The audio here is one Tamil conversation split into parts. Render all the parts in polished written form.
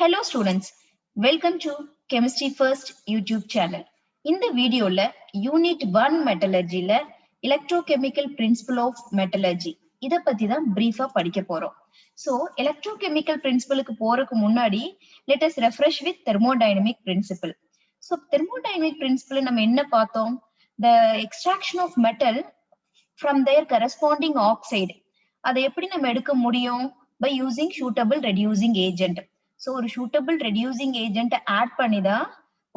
Hello students, welcome to Chemistry First YouTube channel. In the video, Unit 1 Metallurgy, Electrochemical Principle of Metallurgy. இதை பத்தி தான் brief படிக்க போறோம். So, electrochemical principle க்கு போறதுக்கு முன்னாடி let us refresh with thermodynamic principle. So, thermodynamic principle நம்ம என்ன பார்த்தோம்? The extraction of metal from their corresponding oxide. அதை எப்படி நம்ம எடுக்க முடியும்? By using suitable reducing agent. So ஒரு suitable reducing agent add பண்ணிதான்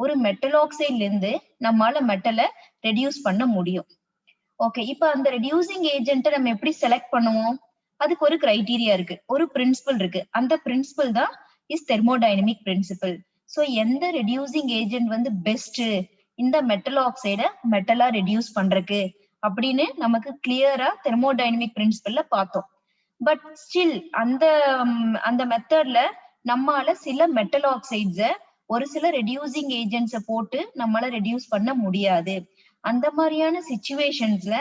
ஒரு மெட்டல் ஆக்சைட்ல இருந்து நம்மால மெட்டலை ரெடியூஸ் பண்ண முடியும். ஓகே, இப்ப அந்த ரெடியூசிங் ஏஜென்ட் நம்ம எப்படி செலக்ட் பண்ணுவோம்? அதுக்கு ஒரு கிரைட்டீரியா இருக்கு, ஒரு பிரின்சிபல் இருக்கு. அந்த பிரின்சிபல் தான் இஸ் தெர்மோடைனமிக் பிரின்சிபல். சோ எந்த ரெடியூசிங் ஏஜென்ட் வந்து பெஸ்ட் இந்த மெட்டல் ஆக்சைட மெட்டலா ரெடியூஸ் பண்றதுக்கு அப்படின்னு நமக்கு கிளியரா தெர்மோடைனமிக் பிரின்சிபல்ல பார்த்தோம். பட் ஸ்டில் அந்த மெத்தட்ல நம்மால சில மெட்டல் ஆக்சைட்ஸ ஒரு சில ரெடியூசிங் ஏஜென்ட்ஸ போட்டு நம்மளால ரெடியூஸ் பண்ண முடியாது. அந்த மாதிரியான சிச்சுவேஷன்ஸ்ல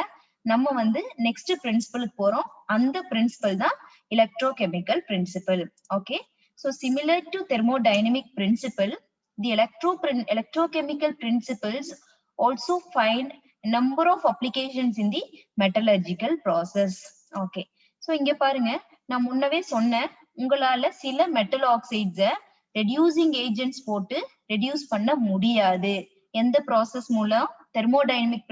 நம்ம வந்து நெக்ஸ்ட் பிரின்சிபலுக்கு போறோம். அந்த பிரின்சிபல் தான் electrochemical principle. Okay, so similar to thermodynamic principle, the electrochemical principles also find number of applications in the metallurgical process. Okay, so இங்க பாருங்க, நான் முன்னவே சொன்னேன், உங்களால சில மெட்டல் ஆக்சைட்ஸ ரெடியூசிங் ஏஜென்ட்ஸ் போட்டு ரெடியூஸ் பண்ண முடியாது. எந்த ப்ராசஸ் மூலம்? தெர்மோடைனமிக்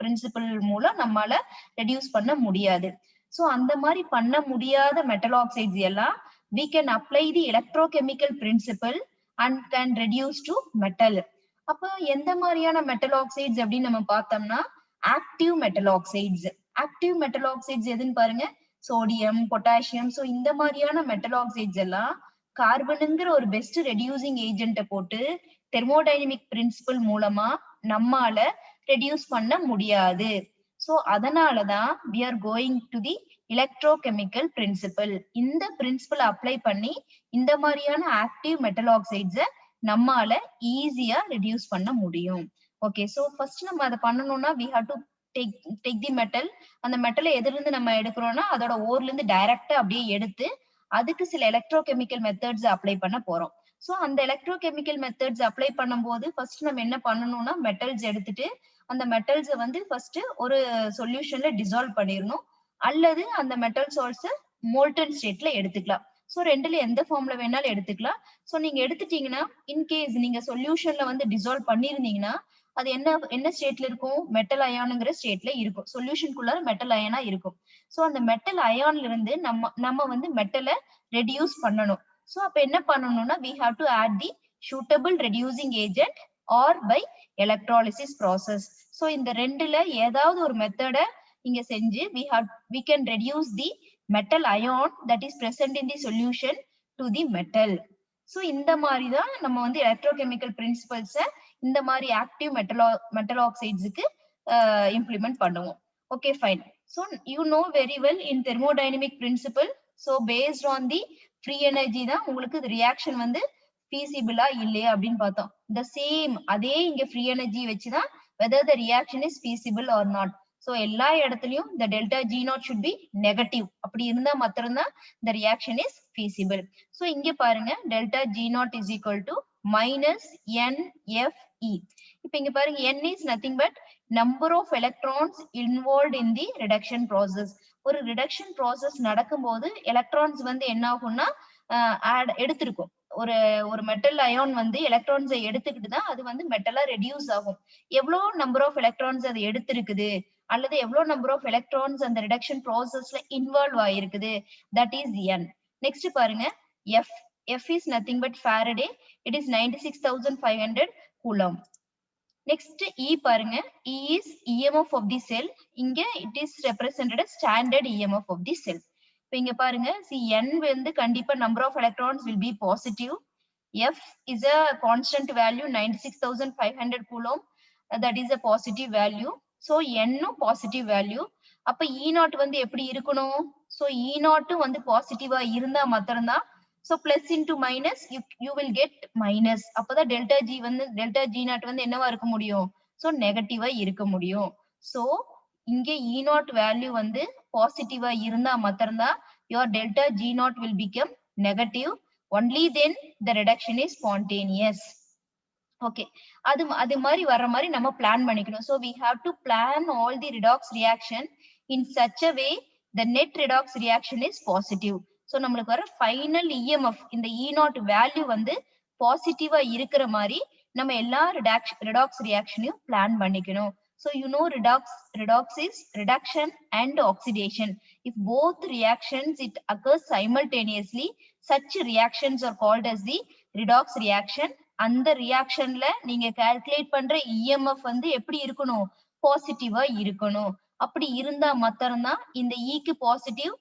பிரின்சிபல் மூலம் நம்மால ரெடியூஸ் பண்ண முடியாது. சோ அந்த மாதிரி பண்ண முடியாத மெட்டல் ஆக்சைட்ஸ் எல்லாம் we can apply the electrochemical principle and can reduce to metal. அப்ப எந்த மாதிரியான மெட்டல் ஆக்சைட்ஸ் அப்படின்னு நம்ம பார்த்தோம்னா active metal oxides. Active metal oxides எதுன்னு பாருங்க, சோடியம், பொட்டாசியம். சோ இந்த மாதிரியான மெட்டல் ஆக்சைட்ஸ் எல்லாம் கார்பனுங்கிற ஒரு பெஸ்ட் ரெடியூசிங் ஏஜென்ட்ட போட்டு தெர்மோடைனமிக் பிரின்சிபல் மூலமா நம்மால ரெடியூஸ் பண்ண முடியாது. சோ அதனாலதான் we are going to the electrochemical principle. இந்த பிரின்சிபல் அப்ளை பண்ணி இந்த மாதிரியான ஆக்டிவ் மெட்டல் ஆக்சைட்ஸ நம்மால ஈஸியா ரெடியூஸ் பண்ண முடியும். ஓகே, சோ ஃபர்ஸ்ட் நம்ம அதை பண்ணணும்னா we have to take the metal. அந்த மெட்டலை எதுல இருந்து நம்ம எடுக்கிறோம்னா அதோட ஓர்ல இருந்து டைரக்டா அப்படியே எடுத்து அதுக்கு சில எலக்ட்ரோகெமிக்கல் மெத்தட்ஸ் அப்ளை பண்ண போறோம். சோ அந்த எலக்ட்ரோகெமிக்கல் மெத்தட்ஸ் அப்ளை பண்ணும்போது ஃபர்ஸ்ட் நம்ம என்ன பண்ணணும்னா மெட்டல்ஸ் எடுத்துட்டு அந்த மெட்டல்ஸ வந்து ஃபர்ஸ்ட் ஒரு சொல்யூஷன்ல டிசால்வ் பண்ணிடணும், அல்லது அந்த மெட்டல் சால்ட்ஸ் மோல்டன் ஸ்டேட்ல எடுத்துக்கலாம். சோ ரெண்டுல எந்த ஃபார்ம்ல வேணாலும் எடுத்துக்கலாம். சோ நீங்க எடுத்துட்டீங்கன்னா இன்கேஸ் நீங்க சொல்யூஷன்ல வந்து டிசால்வ் பண்ணிருந்தீங்கன்னா அது என்ன ஸ்டேட்ல இருக்கும்? மெட்டல் அயானுங்கிற ஸ்டேட்ல இருக்கும். சொல்யூஷனுக்குள்ள மெட்டல் அயனா இருக்கும். சோ அந்த மெட்டல் அயான்ல இருந்து நம்ம வந்து மெட்டலை ரெடியூஸ் பண்ணணும். சோ அப்ப என்ன பண்ணணும்னா we have to add the suitable reducing agent or by electrolysis process. So இந்த ரெண்டுல ஏதாவது ஒரு மெத்தட இங்க செஞ்சு we can reduce the metal ion that is present in the solution to the metal. So இந்த மாதிரி தான் நம்ம வந்து எலக்ட்ரோகெமிக்கல் பிரின்சிபல்ஸ இந்த மாதிரி ஆக்டிவ் மெட்டல் ஆக்சைட்ஸுக்கு இம்ப்ளிமெண்ட் பண்ணுவோம். Okay, fine. So you know very well in thermodynamic principle. So based on the free energy தான் உங்களுக்கு ரியாக்ஷன் வந்து feasible-ஆ இல்லையா அப்படின்னு பார்த்தோம். the same அதே இங்க ஃப்ரீ எனர்ஜி வச்சுதான் whether the reaction is feasible or not. So எல்லா இடத்துலயும் the delta G naught should be negative. அப்படி இருந்தா மாத்திரம்தான் the reaction is feasible. So இங்க பாருங்க delta G naught is equal to minus NFE. இப்ப இங்க பாருங்க N is nothing but number of electrons involved in the reduction process. ஒரு reduction process நடக்கும்போது எலக்ட்ரான்ஸ் வந்து என்ன ஆகும்னா எடுத்திருக்கும். ஒரு மெட்டல் அயான் வந்து எலக்ட்ரான்ஸை எடுத்துக்கிட்டு தான் அது வந்து மெட்டலா ரெடியூஸ் ஆகும். எவ்வளவு நம்பர் ஆஃப் எலக்ட்ரான்ஸ் அது எடுத்திருக்குது அல்லது எவ்வளவு நம்பர் ஆஃப் எலக்ட்ரான்ஸ் அந்த ரிடக்ஷன் ப்ராசஸ்ல இன்வால்வ் ஆயிருக்குது, தட் இஸ் N. நெக்ஸ்ட் பாருங்க F. F is nothing but Faraday. It is 96,500 coulomb. Next E பாருங்க, E is EMF of the cell. இங்க it is represented as standard EMF of the cell. இப்ப இங்க பாருங்க, N வந்து கண்டிப்பா number of electrons will be positive. F is a constant value 96,500 coulomb. That is a positive value. So N positive value. அப்ப E நாட் வந்து எப்படி இருக்கணும்? So E நாட் வந்து பாசிட்டிவா இருந்தா மாத்திரம்தான். So plus into minus you will get minus. அப்பதான் delta G நாட் வந்து என்னவா இருக்க முடியும்? So நெகட்டிவா இருக்க முடியும். So இங்க E நாட் வேல்யூ வந்து பாசிட்டிவா இருந்தா மாத்திரம்தான் your delta G not will become negative. Only then the reduction is spontaneous. Okay, அது மாதிரி வர்ற மாதிரி நம்ம பிளான் பண்ணிக்கணும். So we have to plan all the redox reaction in such a way the net redox reaction is positive. So நம்மளுக்கு வர ஃபைனல் EMF இந்த E0 வேல்யூ வந்து பாசிட்டிவா இருக்கிற மாதிரி நம்ம எல்லா redox reactionையும் பிளான் பண்ணிக்கணும். So you know redox is reduction and oxidation. If both reactions it occurs simultaneously, such reactions are called as the redox reaction. அந்த ரியாக்ஷன்ல நீங்க கால்குலேட் பண்ற EMF வந்து எப்படி இருக்கணும், பாசிட்டிவா இருக்கணும். அப்படி இருந்தா மாத்திரம்தான் இந்த க்கு பாசிட்டிவ்,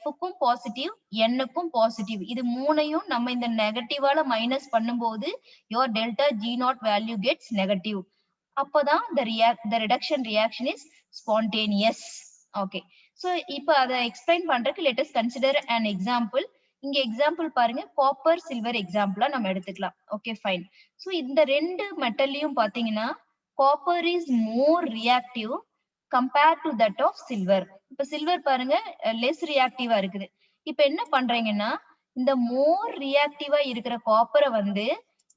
Fக்கும் பாசிட்டிவ், Nக்கும் பாசிட்டிவ், இது மூணையும் நம்ம இந்த நெகட்டிவால மைனஸ் பண்ணும்போது your delta G0 value gets negative. அப்பதான் the reduction reaction is spontaneous. Okay, so இப்ப அதை எக்ஸ்பிளைன் பண்றதுக்கு let us consider an example. இங்க எக்ஸாம்பிள் பாருங்க, காப்பர் சில்வர் எக்ஸாம்பிளா நம்ம எடுத்துக்கலாம். Okay fine. சோ இந்த ரெண்டு மெட்டல்லையும் பாத்தீங்கன்னா copper is more reactive compared to that of silver. இப்ப சில்வர் பாருங்க லெஸ் ரியாக்டிவா இருக்குது. இப்ப என்ன பண்றீங்கன்னா இந்த மோர் ரியாக்டிவா இருக்கிற காப்பரை வந்து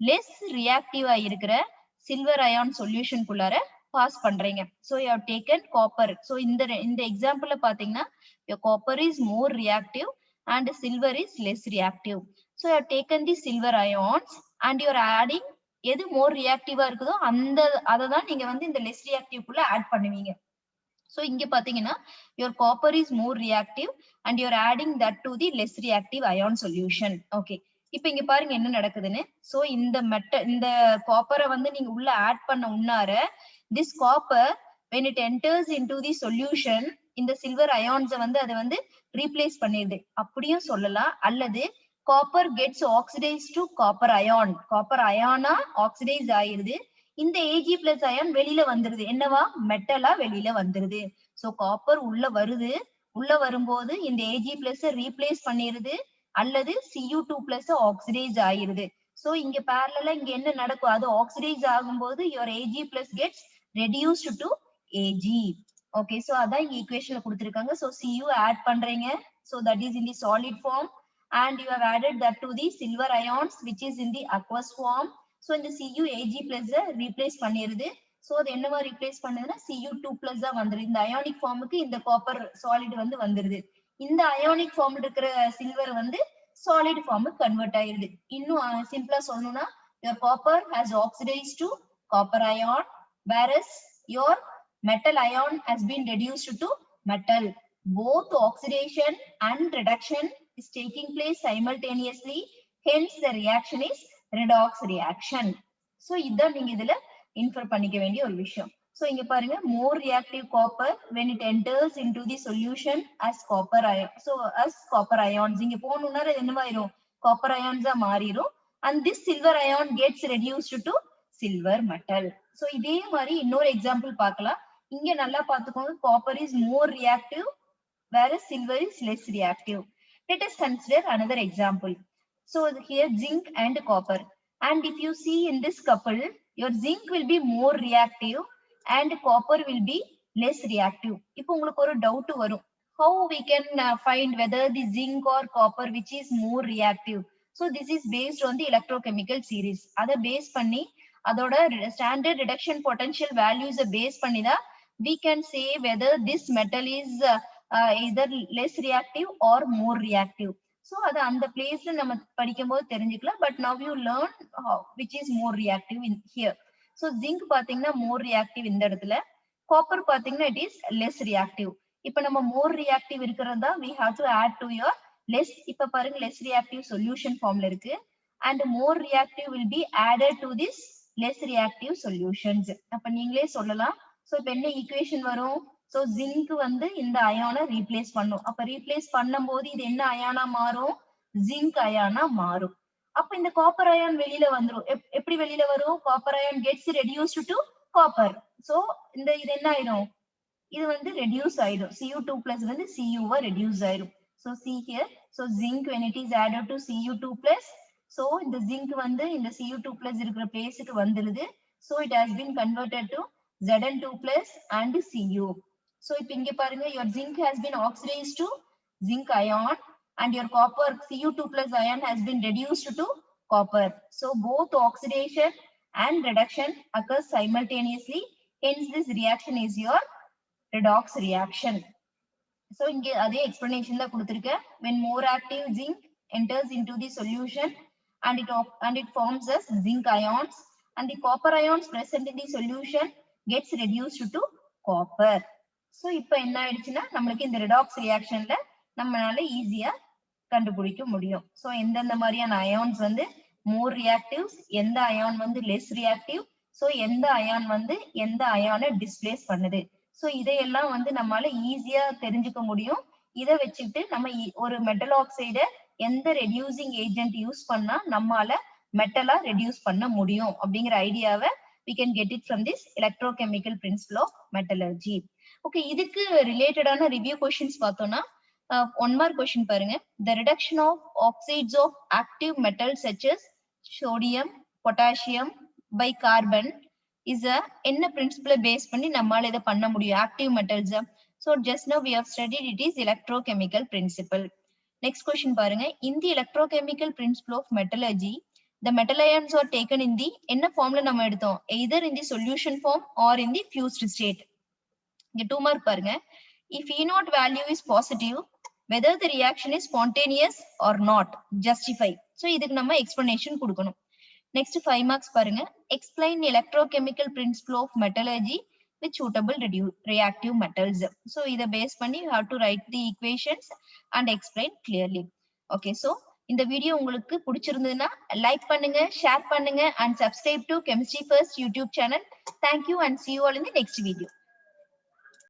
லெஸ் ரியாக்டிவா இருக்கிற சில்வர் அயான் சொல்யூஷனுக்குள்ளார பாஸ் பண்றீங்க. So you have taken copper. So இந்த எக்ஸாம்பிள்ல பாத்தீங்கன்னா your copper is more reactive and silver is less reactive. So you have taken the silver ions and you are adding எது more reactive இருக்குதோ அந்த அததான் நீங்க வந்து இந்த less reactive குள்ள ஆட் பண்ணுவீங்க. So இங்க பாத்தீங்கன்னா your copper is more reactive and you are adding that to the less reactive ion solution. Okay, இப்ப இங்க பாருங்க என்ன நடக்குதுன்னு. So இந்த காப்பரை வந்து நீங்க உள்ள ஆட் பண்ண உன்னார this copper when it enters into the solution இந்த சில்வர் அயான்ஸ் வந்து அதை வந்து ரீப்ளேஸ் பண்ணிடுது அப்படியும் சொல்லலாம். அல்லது copper gets oxidise to copper ion, copper அயானா ஆக்சிடைஸ் ஆயிருது, இந்த Ag பிளஸ் அயான் வெளியில வந்துருது, என்னவா மெட்டலா வெளியில வந்துருது. சோ காப்பர் உள்ள வருது, உள்ள வரும்போது இந்த Ag பிளஸ் ரீப்ளேஸ் பண்ணிருது அல்லது Cu2 பிளஸ் ஆக்சிடைஸ் ஆயிருது. சோ இங்க parallel இங்க என்ன நடக்கும், அது ஆக்சிடைஸ் ஆகும்போது your Ag plus gets reduced to Ag. Okay, so அதான் இங்க ஈக்குவேஷன்ல கொடுத்திருக்காங்க. So Cu ஆட் பண்றீங்க, so that is in the solid form and you have added that to the silver ions which is in the aqueous form. So இந்த Cu Ag plus replace பண்ணிருது. So அது என்னவா replace பண்ணுதுன்னா Cu2 plus தான் வந்துருது. இந்த அயானிக் ஃபார்முக்கு இந்த காப்பர் சாலிட் வந்து வந்துருது. இந்த அயானிக் ஃபார்ம் இருக்கிற சில்வர் வந்து சாலிட் ஃபார்முக்கு கன்வெர்ட் ஆயிருது. இன்னும் சிம்பிளா சொல்லணும்னா your copper has oxidized to copper ion whereas your metal ion has been reduced to metal. Both oxidation and reduction is taking place simultaneously, hence the reaction is redox reaction. So இதான் நீங்க இதுல இன்ஃபர் பண்ணிக்க வேண்டிய ஒரு விஷயம். So இங்க பாருங்க more reactive copper when it enters into the solution as copper ion, so as copper ions இங்க போனும்னா என்னவாயிரும், copper ions ah மாறிரும் and this silver ion gets reduced to silver metal. So இதே மாதிரி இன்னொரு எக்ஸாம்பிள் பார்க்கலாம். இங்க நல்லா பாத்துக்கோங்க, copper is more reactive whereas silver is less reactive. Let us consider another example. So here zinc and copper, and if you see in this couple your zinc will be more reactive and copper will be less reactive. இப்போ உங்களுக்கு ஒரு டவுட் வரும், how we can find whether the zinc or copper which is more reactive. So this is based on the electrochemical series. அதை பேஸ் பண்ணி அதோட standard reduction potential values base பண்ணி தான் we can say whether this metal is either less reactive or more reactive. So அது அந்த பிளேஸ்ல நம்ம படிக்கும்போது தெரிஞ்சுக்கலாம். But now you learn which is more reactive in here. So zinc பாத்தீங்கன்னா more reactive இந்த இடத்துல, copper பாத்தீங்கன்னா it is less reactive. இப்ப நம்ம more reactive இருக்கிறதா we have to add to your less. இப்ப பாருங்க less reactive solution formல இருக்கு and more reactive will be added to this less reactive solutions. அப்ப நீங்களே சொல்லலாம். So இப்ப என்ன ஈக்குவேஷன் வரும், so zinc வந்து இந்த அயானை ரீப்ளேஸ் பண்ணும். அப்ப ரீப்ளேஸ் பண்ணும்போது இது என்ன அயானா மாறும், zinc அயானா மாறும். அப்ப இந்த காப்பர் அயான் வெளியில வந்துரும். எப்படி வெளியில வரும், copper ion gets reduced to copper. So இது என்ன ஆயிடும், இது வந்து ரெடியூஸ் ஆயிடும், Cu2 plus வந்து Cu வா ரெடியூஸ் ஆயிடும். So see here, so zinc when it is added to Cu2 plus, so இந்த zinc வந்து இந்த Cu2 plus இருக்கிற பிளேஸ்க்கு வந்துருது. So it has been converted to Zn2 plus and Cu. So இப்ப இங்க பாருங்க your zinc has been oxidized to zinc ion and your copper Cu2 plus ion has been reduced to copper. So both oxidation and reduction occurs simultaneously. Hence this reaction is your redox reaction. So இங்க அதே explanation தான் கொடுத்திருக்கேன். When more active zinc enters into the solution and it forms as zinc ions, and the copper ions present in the solution gets reduced to copper. So இப்ப என்ன ஆயிடுச்சுன்னா நம்மளுக்கு இந்த redox reactionல நம்மளால ஈஸியா கண்டுபிடிக்க முடியும். So எந்தெந்த மாதிரியான ions வந்து more reactives, எந்த ion வந்து less reactive, so எந்த ion வந்து எந்த ion displace பண்ணுது. So இதையெல்லாம் வந்து நம்மளால ஈஸியா தெரிஞ்சுக்க முடியும். இதை வச்சுட்டு நம்ம ஒரு மெட்டல் ஆக்சைட எந்த ரெடியூசிங் ஏஜென்ட் யூஸ் பண்ணா நம்மால மெட்டலா ரெடியூஸ் பண்ண முடியும் அப்படிங்கிற ஐடியாவை we can get it from this electrochemical principle of metallurgy. Okay, இதுக்கு ரிலேட்டடான ரிவ்யூ கொஸ்டின்ஸ் பார்த்தோம்னா ஒன் மார்க் கொஸ்டின் பாருங்க. The reduction of oxides of active metals such as sodium, potassium by carbon is a என்ன பிரின்சிபலை பேஸ் பண்ணி நம்மால இதை பண்ண முடியும் active metals. So just now we have studied it is electrochemical principle. Next question பாருங்க. In the electrochemical principle of metallurgy, the metal ions are taken in the என்ன ஃபார்ம்ல நம்ம எடுத்தோம், either in the solution form or in the fused state. இங்க 2 மார்க் பாருங்க. If E0 value is positive, whether the reaction is spontaneous or not, justify. So இதுக்கு நம்ம explanation கொடுக்கணும். Next 5 marks பாருங்க. Explain electrochemical principle of metallurgy with suitable reactive metals. So இதை பேஸ் பண்ணி you have to write the equations and explain clearly. Okay, so இந்த வீடியோ உங்களுக்கு பிடிச்சிருந்ததுன்னா லைக் பண்ணுங்க, ஷேர் பண்ணுங்க and subscribe to Chemistry First YouTube channel. Thank you and see you all in the next video.